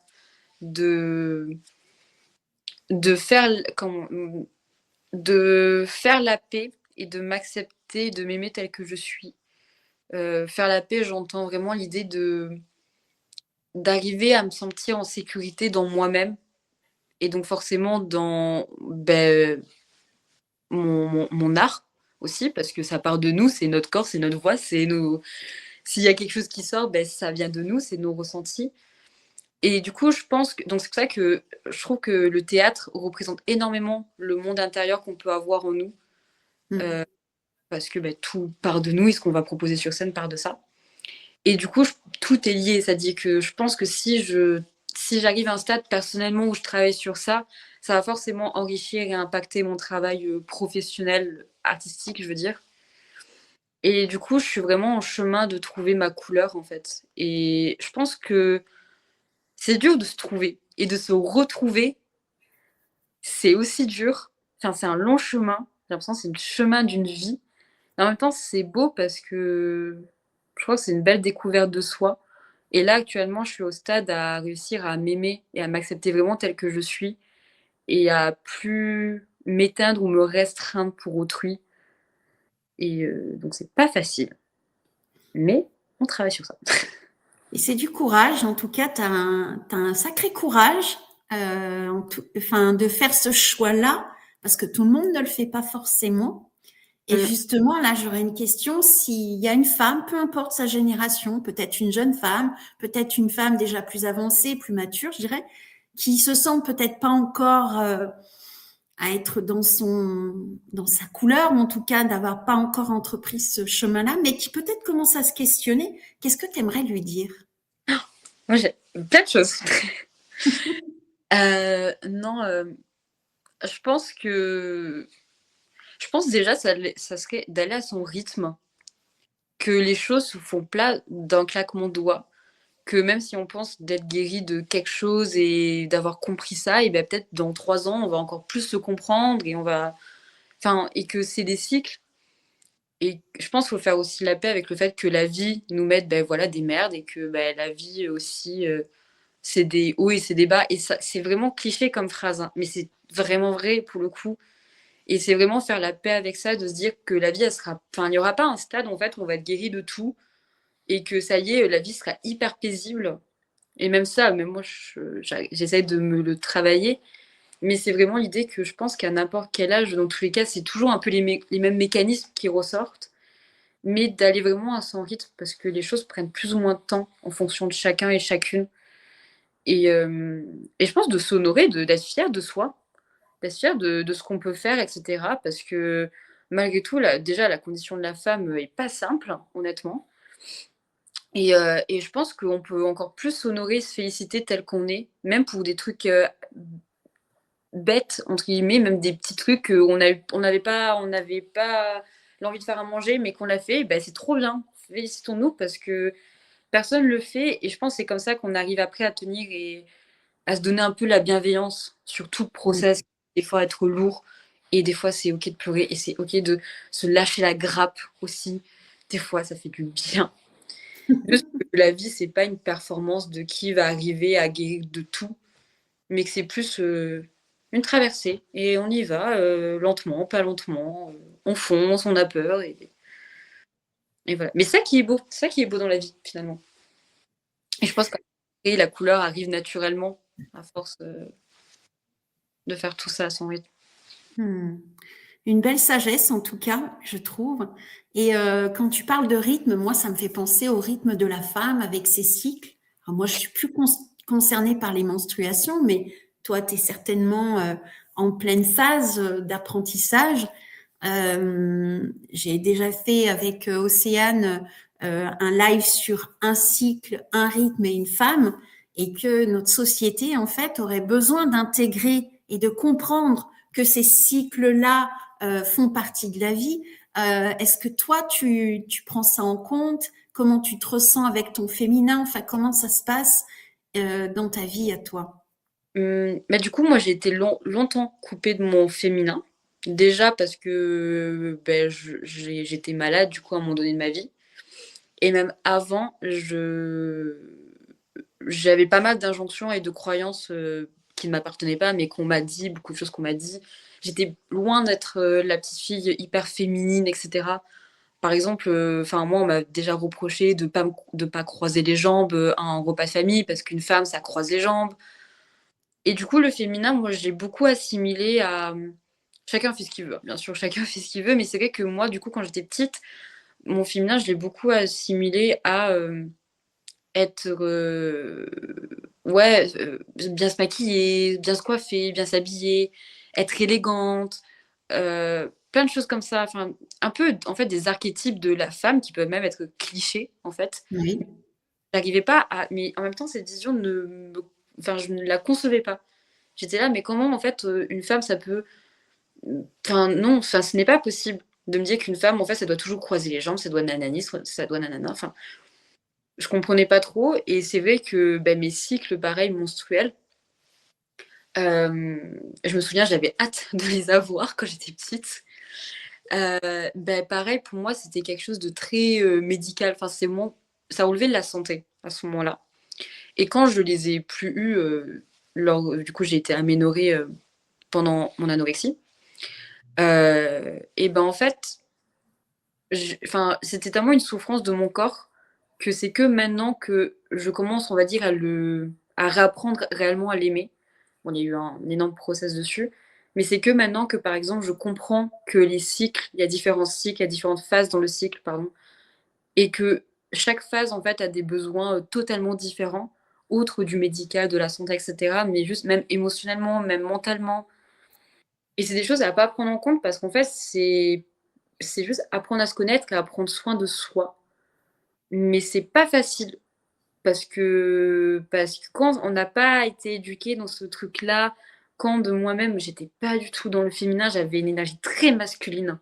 [SPEAKER 2] de, de faire la paix et de m'accepter, de m'aimer telle que je suis. Faire la paix, j'entends vraiment l'idée d'arriver à me sentir en sécurité dans moi-même et donc forcément dans ben, mon art aussi, parce que ça part de nous, c'est notre corps, c'est notre voix, c'est nos... S'il y a quelque chose qui sort, ben, ça vient de nous, c'est nos ressentis. Et du coup, je pense que... Donc c'est pour ça que je trouve que le théâtre représente énormément le monde intérieur qu'on peut avoir en nous,
[SPEAKER 1] Mm.
[SPEAKER 2] parce que ben, tout part de nous et ce qu'on va proposer sur scène part de ça. Et du coup, tout est lié. C'est-à-dire que je pense que si j'arrive à un stade personnellement où je travaille sur ça, ça va forcément enrichir et impacter mon travail professionnel, artistique, je veux dire. Et du coup, je suis vraiment en chemin de trouver ma couleur, en fait. Et je pense que c'est dur de se trouver. Et de se retrouver, c'est aussi dur. Enfin, c'est un long chemin. J'ai l'impression que c'est le chemin d'une vie. En même temps, c'est beau parce que je crois que c'est une belle découverte de soi. Et là, actuellement, je suis au stade à réussir à m'aimer et à m'accepter vraiment telle que je suis et à plus m'éteindre ou me restreindre pour autrui. Et donc, c'est pas facile, mais on travaille sur ça.
[SPEAKER 1] Et c'est du courage. En tout cas, t'as un sacré courage, enfin, de faire ce choix-là, parce que tout le monde ne le fait pas forcément. Et
[SPEAKER 2] Mm.
[SPEAKER 1] justement, là, j'aurais une question. S'il y a une femme, peu importe sa génération, peut-être une jeune femme, peut-être une femme déjà plus avancée, plus mature, je dirais, qui se sent peut-être pas encore à être dans sa couleur, ou en tout cas d'avoir pas encore entrepris ce chemin-là, mais qui peut-être commence à se questionner, qu'est-ce que tu aimerais lui dire?
[SPEAKER 2] Moi, j'ai plein de choses. Non, je pense que... Je pense déjà ça serait d'aller à son rythme, que les choses se font pas d'un claquement de doigts, que même si on pense d'être guéri de quelque chose et d'avoir compris ça, et ben peut-être dans 3 ans, on va encore plus se comprendre et on va... Enfin, et que c'est des cycles. Et je pense qu'il faut faire aussi la paix avec le fait que la vie nous mette ben, voilà, des merdes et que ben, la vie aussi, c'est des hauts et c'est des bas. Et ça, c'est vraiment cliché comme phrase, hein, mais c'est vraiment vrai pour le coup. Et c'est vraiment faire la paix avec ça, de se dire que la vie, elle sera... Enfin, il n'y aura pas un stade en fait où on va être guéri de tout et que ça y est, la vie sera hyper paisible. Et même ça, même moi, j'essaie de me le travailler. Mais c'est vraiment l'idée que je pense qu'à n'importe quel âge, dans tous les cas, c'est toujours un peu les mêmes mécanismes qui ressortent, mais d'aller vraiment à son rythme parce que les choses prennent plus ou moins de temps en fonction de chacun et chacune. Et je pense de s'honorer, d'être fier de soi, d'être fier de ce qu'on peut faire, etc. Parce que malgré tout, déjà, la condition de la femme est pas simple, honnêtement. Et je pense qu'on peut encore plus s'honorer, se féliciter tel qu'on est, même pour des trucs bêtes, entre guillemets, même des petits trucs on n'avait pas l'envie de faire à manger, mais qu'on l'a fait, ben, c'est trop bien. Félicitons-nous parce que personne le fait. Et je pense que c'est comme ça qu'on arrive après à tenir et à se donner un peu la bienveillance sur tout le process. Des fois, être lourd. Et des fois, c'est OK de pleurer. Et c'est OK de se lâcher la grappe aussi. Des fois, ça fait du bien. Juste que la vie, c'est pas une performance de qui va arriver à guérir de tout, mais que c'est plus une traversée. Et on y va, lentement, pas lentement. On fonce, on a peur. Et voilà. Mais c'est ça qui est beau. C'est ça qui est beau dans la vie, finalement. Et je pense que la couleur arrive naturellement, à force de faire tout ça à son rythme.
[SPEAKER 1] Une belle sagesse, en tout cas, je trouve. Et quand tu parles de rythme, moi, ça me fait penser au rythme de la femme avec ses cycles. Alors, moi, je suis plus concernée par les menstruations, mais toi, tu es certainement en pleine phase d'apprentissage. J'ai déjà fait avec Océane un live sur un cycle, un rythme et une femme, et que notre société, en fait, aurait besoin d'intégrer et de comprendre que ces cycles-là font partie de la vie. Est-ce que toi, tu prends ça en compte? Comment tu te ressens avec ton féminin? Enfin, comment ça se passe dans ta vie à toi?
[SPEAKER 2] Bah, du coup, moi, j'ai été longtemps coupée de mon féminin. Déjà parce que ben, j'étais malade, du coup, à un moment donné de ma vie. Et même avant, j'avais pas mal d'injonctions et de croyances qui ne m'appartenaient pas, mais qu'on m'a dit, beaucoup de choses qu'on m'a dit. J'étais loin d'être la petite fille hyper féminine, etc. Par exemple, moi, on m'a déjà reproché de pas croiser les jambes à un repas de famille parce qu'une femme, ça croise les jambes. Et du coup, le féminin, moi, je l'ai beaucoup assimilé à chacun fait ce qu'il veut, hein. Bien sûr, chacun fait ce qu'il veut, mais c'est vrai que moi, du coup, quand j'étais petite, mon féminin, je l'ai beaucoup assimilé à être ouais, bien se maquiller, bien se coiffer, bien s'habiller, être élégante, plein de choses comme ça. Enfin, un peu, en fait, des archétypes de la femme qui peuvent même être clichés, en fait.
[SPEAKER 1] Oui.
[SPEAKER 2] J'arrivais pas à. Mais en même temps, cette vision ne me. Enfin, je ne la concevais pas. J'étais là, mais comment, en fait, une femme, ça peut. Enfin, non, enfin, ce n'est pas possible de me dire qu'une femme, en fait, ça doit toujours croiser les jambes, ça doit nanani, ça doit nanana. Enfin, je comprenais pas trop. Et c'est vrai que ben, mes cycles, pareil, menstruels, je me souviens, j'avais hâte de les avoir quand j'étais petite. Ben, pareil, pour moi, c'était quelque chose de très médical. Enfin, ça relevait de la santé à ce moment-là. Et quand je les ai plus eus, du coup, j'ai été aménorrhée pendant mon anorexie. Et ben en fait, c'était tellement une souffrance de mon corps que c'est que maintenant que je commence, on va dire, à réapprendre réellement à l'aimer. Bon, il y a eu un énorme process dessus, mais c'est que maintenant que, par exemple, je comprends que les cycles, il y a différents cycles, il y a différentes phases dans le cycle, pardon, et que chaque phase, en fait, a des besoins totalement différents, outre du médical, de la santé, etc., mais juste même émotionnellement, même mentalement. Et c'est des choses à pas prendre en compte parce qu'en fait, c'est juste apprendre à se connaître et à prendre soin de soi. Mais c'est pas facile parce que quand on n'a pas été éduqué dans ce truc-là, quand de moi-même, j'étais pas du tout dans le féminin, j'avais une énergie très masculine.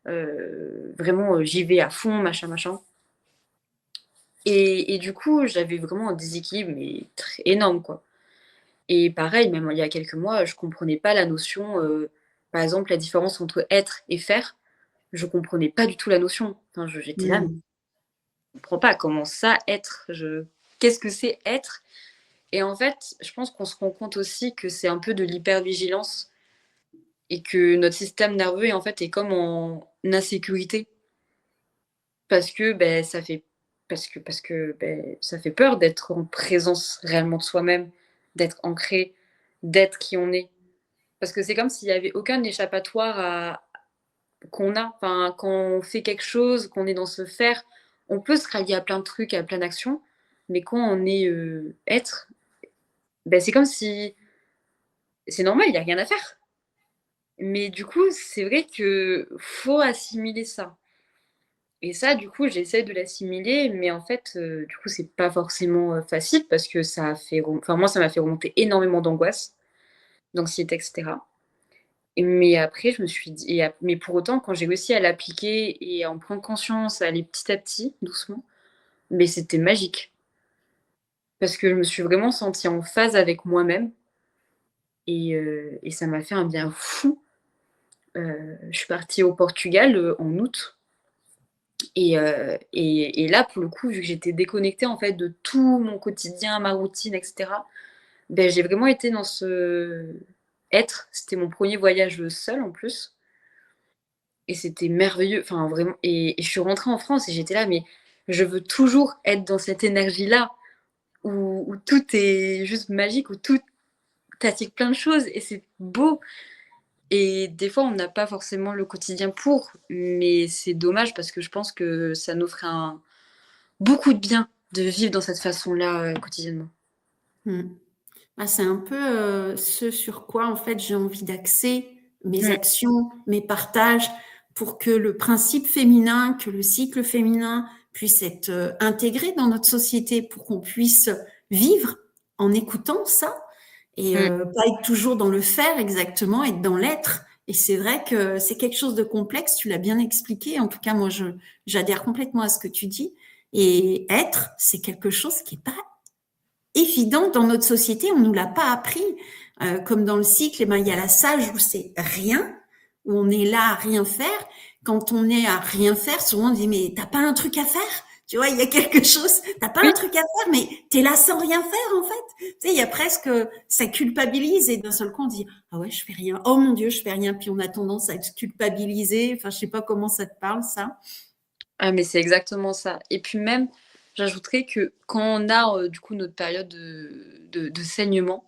[SPEAKER 2] Vraiment, j'y vais à fond, machin, machin. Et du coup, j'avais vraiment un déséquilibre, mais énorme, quoi. Et pareil, même il y a quelques mois, je comprenais pas la notion, par exemple, la différence entre être et faire. Je comprenais pas du tout la notion. Enfin, j'étais là, mais
[SPEAKER 1] Mm.
[SPEAKER 2] je comprends pas comment ça être. Qu'est-ce que c'est être? Et en fait, je pense qu'on se rend compte aussi que c'est un peu de l'hypervigilance et que notre système nerveux en fait est comme en insécurité parce que ben ça fait peur d'être en présence réellement de soi-même, d'être ancré, d'être qui on est. Parce que c'est comme s'il y avait aucun échappatoire qu'on a. Enfin, quand on fait quelque chose, qu'on est dans ce faire, on peut se rallier à plein de trucs, à plein d'actions, mais quand on est être, ben, c'est comme si c'est normal, il n'y a rien à faire. Mais du coup, c'est vrai que faut assimiler ça. Et ça, du coup, j'essaie de l'assimiler, mais en fait, du coup, c'est pas forcément facile parce que moi, ça m'a fait remonter énormément d'angoisse, d'anxiété, etc. Mais après, je me suis dit, mais pour autant, quand j'ai réussi à l'appliquer et à en prendre conscience, à aller petit à petit, doucement, mais c'était magique. Parce que je me suis vraiment sentie en phase avec moi-même et ça m'a fait un bien fou. Je suis partie au Portugal en août Et là, pour le coup, vu que j'étais déconnectée en fait de tout mon quotidien, ma routine, etc., ben, j'ai vraiment été dans ce être. C'était mon premier voyage seul en plus. Et c'était merveilleux. Enfin, vraiment. Et je suis rentrée en France et j'étais là, mais je veux toujours être dans cette énergie-là où tout est juste magique, où tout t'attire plein de choses et c'est beau. Et des fois, on n'a pas forcément le quotidien pour, mais c'est dommage parce que je pense que ça nous ferait beaucoup de bien de vivre dans cette façon-là quotidiennement.
[SPEAKER 1] Mm. Ah, c'est un peu ce sur quoi, en fait, j'ai envie d'axer mes
[SPEAKER 2] Mm,
[SPEAKER 1] actions, mes partages, pour que le principe féminin, que le cycle féminin puisse être intégré dans notre société, pour qu'on puisse vivre en écoutant ça et
[SPEAKER 2] mm.
[SPEAKER 1] pas être toujours dans le faire exactement, être dans l'être. Et c'est vrai que c'est quelque chose de complexe, tu l'as bien expliqué. En tout cas, moi, j'adhère complètement à ce que tu dis. Et être, c'est quelque chose qui est pas évident dans notre société, on nous l'a pas appris. Comme dans le cycle, eh ben, il y a la sage où c'est rien, où on est là à rien faire. Quand on est à rien faire, souvent on dit mais t'as pas un truc à faire? Tu vois, il y a quelque chose, t'as pas un
[SPEAKER 2] Oui.
[SPEAKER 1] truc à faire, mais t'es là sans rien faire en fait. Tu sais, il y a presque, ça culpabilise et d'un seul coup on dit ah ouais je fais rien, oh mon Dieu je fais rien, puis on a tendance à être culpabilisé. Enfin je sais pas comment ça te parle ça.
[SPEAKER 2] Ah, mais c'est exactement ça. Et puis même, j'ajouterais que quand on a du coup notre période de saignement,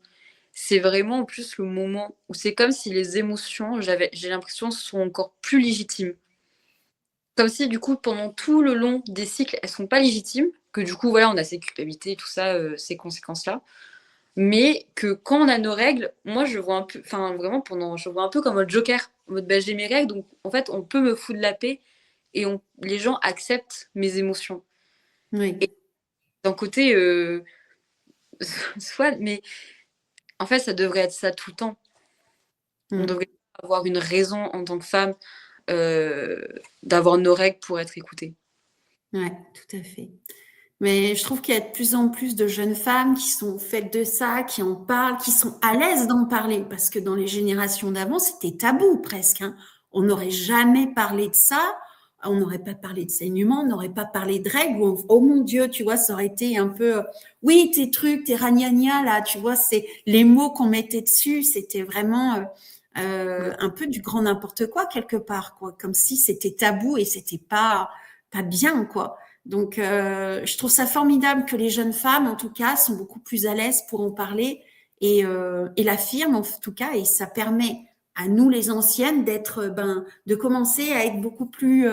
[SPEAKER 2] c'est vraiment en plus le moment où c'est comme si les émotions, j'ai l'impression, sont encore plus légitimes. Comme si du coup, pendant tout le long des cycles, elles sont pas légitimes, que du coup, voilà, on a ces culpabilités, tout ça, ces conséquences-là. Mais que quand on a nos règles, moi, je vois un peu, enfin, vraiment, je vois un peu comme un joker. En mode, bah, j'ai mes règles, donc en fait, on peut me foutre la paix et les gens acceptent mes émotions.
[SPEAKER 1] Oui.
[SPEAKER 2] Et d'un côté, soit, mais en fait, ça devrait être ça tout le temps. On
[SPEAKER 1] Mm.
[SPEAKER 2] devrait avoir une raison en tant que femme euh, d'avoir nos règles pour être écoutée.
[SPEAKER 1] Ouais, tout à fait. Mais je trouve qu'il y a de plus en plus de jeunes femmes qui sont faites de ça, qui en parlent, qui sont à l'aise d'en parler, parce que dans les générations d'avant, c'était tabou presque, hein. On n'aurait jamais parlé de ça, on n'aurait pas parlé de saignement, on n'aurait pas parlé de règles, oh mon Dieu, tu vois, ça aurait été un peu, oui, tes trucs, tes ragnagnas, là, tu vois, c'est les mots qu'on mettait dessus, c'était vraiment un peu du grand n'importe quoi quelque part, quoi, comme si c'était tabou et c'était pas bien, quoi. Donc, je trouve ça formidable que les jeunes femmes, en tout cas, sont beaucoup plus à l'aise pour en parler et l'affirment en tout cas, et ça permet à nous les anciennes d'être, de commencer à être beaucoup plus,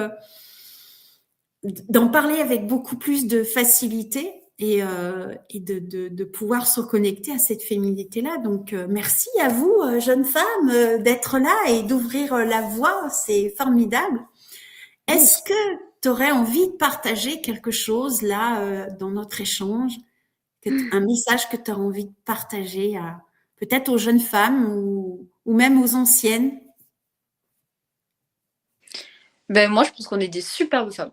[SPEAKER 1] d'en parler avec beaucoup plus de facilité et de pouvoir se reconnecter à cette féminité-là. Donc, merci à vous, jeunes femmes, d'être là et d'ouvrir la voie. C'est formidable.
[SPEAKER 2] Oui.
[SPEAKER 1] Est-ce que tu aurais envie de partager quelque chose là dans notre échange, un message que tu aurais envie de partager à peut-être aux jeunes femmes ou même aux anciennes?
[SPEAKER 2] Ben, moi, je pense qu'on est des superbes femmes.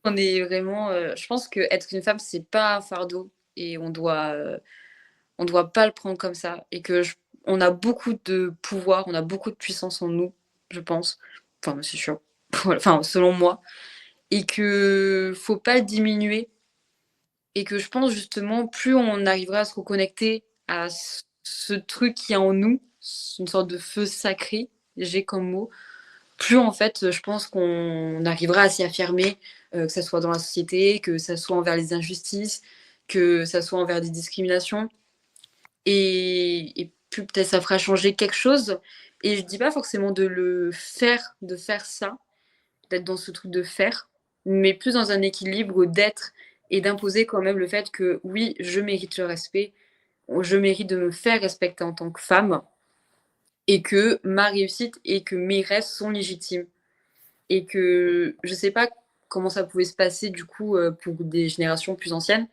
[SPEAKER 2] On est vraiment. Je pense que être une femme, c'est pas un fardeau et on doit pas le prendre comme ça. Et que on a beaucoup de pouvoir, on a beaucoup de puissance en nous, je pense. Enfin, c'est sûr. Voilà. Enfin, selon moi. Et que faut pas le diminuer. Et que je pense justement, plus on arrivera à se reconnecter à ce truc qui est en nous, une sorte de feu sacré, j'ai comme mot, plus en fait, je pense qu'on arrivera à s'y affirmer, que ça soit dans la société, que ça soit envers les injustices, que ça soit envers des discriminations. Et puis peut-être ça fera changer quelque chose. Et je dis pas forcément de faire ça, d'être dans ce truc de faire, mais plus dans un équilibre d'être et d'imposer quand même le fait que oui, je mérite le respect, je mérite de me faire respecter en tant que femme, et que ma réussite et que mes rêves sont légitimes. Et que je sais pas comment ça pouvait se passer du coup pour des générations plus anciennes,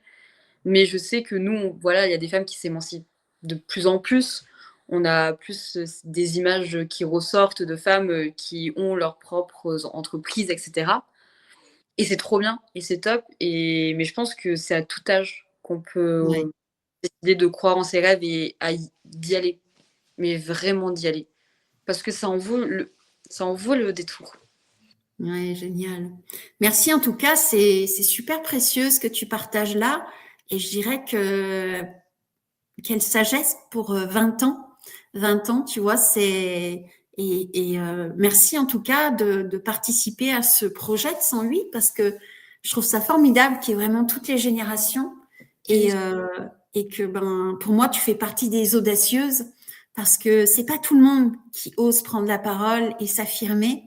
[SPEAKER 2] mais je sais que nous, voilà, il y a des femmes qui s'émancipent de plus en plus. On a plus des images qui ressortent de femmes qui ont leurs propres entreprises, etc. Et c'est trop bien, et c'est top. Mais je pense que c'est à tout âge qu'on
[SPEAKER 1] Ouais.
[SPEAKER 2] peut décider de croire en ses rêves et d'y aller, mais vraiment d'y aller, parce que ça en vaut le détour.
[SPEAKER 1] Ouais, génial. Merci en tout cas, c'est super précieux ce que tu partages là. Et je dirais que quelle sagesse pour 20 ans. 20 ans, tu vois, c'est merci en tout cas de participer à ce projet de 108 parce que je trouve ça formidable qu'il y ait vraiment toutes les générations
[SPEAKER 2] Oui,
[SPEAKER 1] et, et que ben pour moi tu fais partie des audacieuses parce que c'est pas tout le monde qui ose prendre la parole et s'affirmer.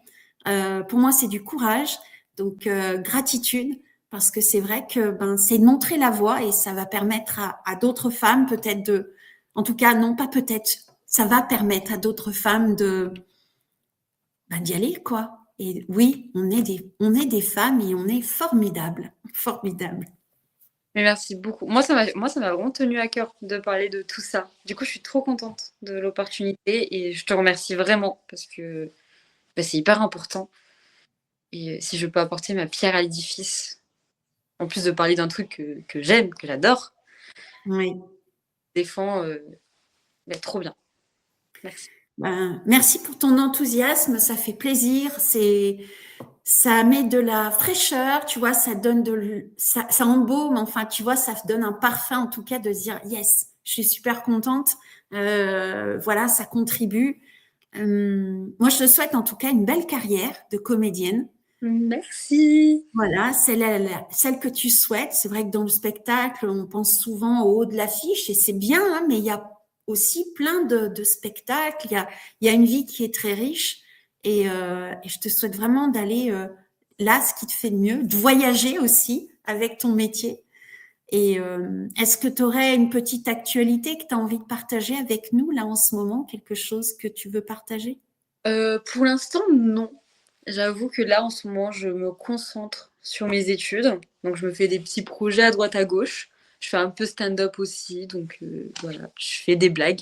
[SPEAKER 1] Pour moi, c'est du courage, donc gratitude parce que c'est vrai que ben c'est de montrer la voie et ça va permettre à d'autres femmes peut-être de, en tout cas non pas peut-être, ça va permettre à d'autres femmes de ben, d'y aller quoi. Et oui, on est des femmes et on est formidables, formidables.
[SPEAKER 2] mais merci beaucoup. Moi, ça m'a vraiment tenu à cœur de parler de tout ça. Du coup, je suis trop contente de l'opportunité et je te remercie vraiment parce que bah, c'est hyper important. Et si je peux apporter ma pierre à l'édifice, en plus de parler d'un truc que j'aime, que j'adore,
[SPEAKER 1] Oui.
[SPEAKER 2] je défends bah, trop bien. Merci.
[SPEAKER 1] Ben, merci pour ton enthousiasme, ça fait plaisir. Ça met de la fraîcheur, tu vois, ça embaume, enfin, tu vois, ça donne un parfum en tout cas de se dire yes, je suis super contente. Voilà, ça contribue. Moi, je te souhaite en tout cas une belle carrière de comédienne.
[SPEAKER 2] Merci.
[SPEAKER 1] Voilà, celle que tu souhaites. C'est vrai que dans le spectacle, on pense souvent au haut de l'affiche et c'est bien, hein, mais il y a aussi plein de spectacles. Il y a une vie qui est très riche et je te souhaite vraiment d'aller là, ce qui te fait de mieux, de voyager aussi avec ton métier. Et est-ce que tu aurais une petite actualité que tu as envie de partager avec nous là en ce moment, quelque chose que tu veux partager?
[SPEAKER 2] Pour l'instant, non. J'avoue que là, en ce moment, je me concentre sur mes études. Donc, je me fais des petits projets à droite à gauche. Je fais un peu stand-up aussi. Donc, voilà, je fais des blagues.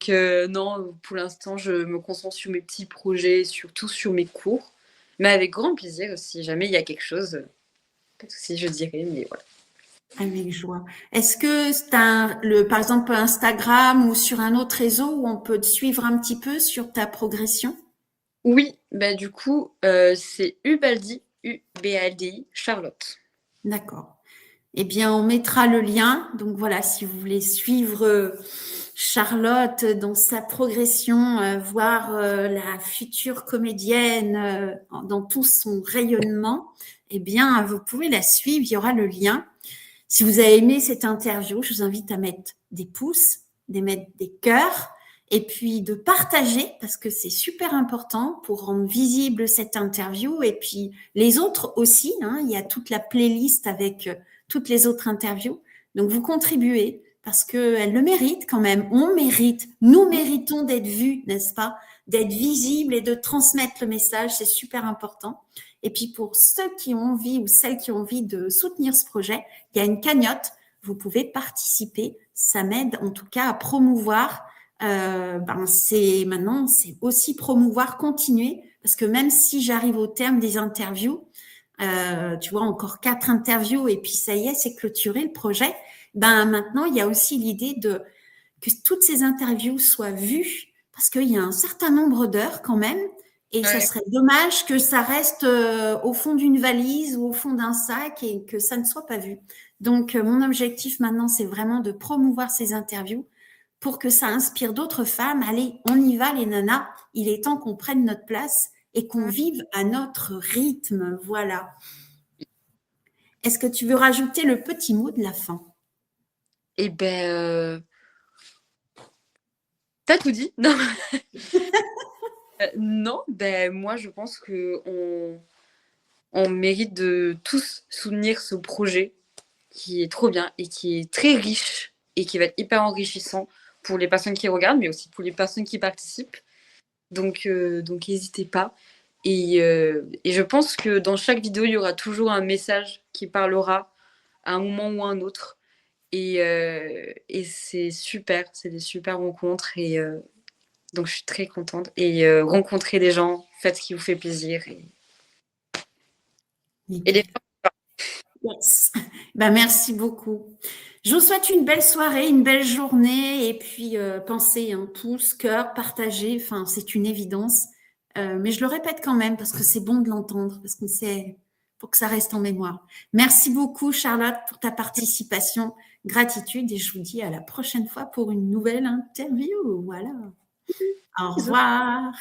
[SPEAKER 2] Non, pour l'instant, je me concentre sur mes petits projets, surtout sur mes cours. Mais avec grand plaisir, si jamais il y a quelque chose, pas de souci, je dirais. Mais voilà.
[SPEAKER 1] Avec joie. Est-ce que c'est par exemple, Instagram ou sur un autre réseau où on peut te suivre un petit peu sur ta progression?
[SPEAKER 2] Oui, bah du coup, c'est Ubaldi, U-B-A-L-D-I, Charlotte.
[SPEAKER 1] D'accord. Eh bien, on mettra le lien. Donc voilà, si vous voulez suivre Charlotte dans sa progression, voir la future comédienne dans tout son rayonnement, eh bien, vous pouvez la suivre. Il y aura le lien. Si vous avez aimé cette interview, je vous invite à mettre des pouces, de mettre des cœurs et puis de partager parce que c'est super important pour rendre visible cette interview et puis les autres aussi. Hein, il y a toute la playlist avec toutes les autres interviews. Donc vous contribuez parce qu'elle le mérite quand même. On mérite, nous méritons d'être vus, n'est-ce pas? D'être visibles et de transmettre le message, c'est super important. Et puis pour ceux qui ont envie ou celles qui ont envie de soutenir ce projet, il y a une cagnotte, vous pouvez participer. Ça m'aide en tout cas à promouvoir. C'est aussi promouvoir, continuer, parce que même si j'arrive au terme des interviews, tu vois, encore 4 interviews et puis ça y est, c'est clôturé le projet. Ben maintenant, il y a aussi l'idée de que toutes ces interviews soient vues, parce qu'il y a un certain nombre d'heures quand même, et ça
[SPEAKER 2] Ouais.
[SPEAKER 1] serait dommage que ça reste au fond d'une valise ou au fond d'un sac et que ça ne soit pas vu. Donc, mon objectif maintenant, c'est vraiment de promouvoir ces interviews pour que ça inspire d'autres femmes. Allez, on y va les nanas, il est temps qu'on prenne notre place et qu'on vive à notre rythme. Voilà. Est-ce que tu veux rajouter le petit mot de la fin?
[SPEAKER 2] Et ben, t'as tout dit? Non, non, ben moi je pense que on mérite de tous soutenir ce projet qui est trop bien et qui est très riche et qui va être hyper enrichissant pour les personnes qui regardent, mais aussi pour les personnes qui participent. Donc n'hésitez pas. Et je pense que dans chaque vidéo, il y aura toujours un message qui parlera à un moment ou à un autre. Et c'est super, c'est des super rencontres. Donc je suis très contente. Rencontrer des gens, faites ce qui vous fait plaisir. Et les...
[SPEAKER 1] Yes. Ben, merci beaucoup. Je vous souhaite une belle soirée, une belle journée et puis pensez, hein, pouce, cœur, partagez, enfin, c'est une évidence. Mais je le répète quand même parce que c'est bon de l'entendre, parce qu'on sait, pour que ça reste en mémoire. Merci beaucoup, Charlotte, pour ta participation. Gratitude et je vous dis à la prochaine fois pour une nouvelle interview. Voilà. Au revoir.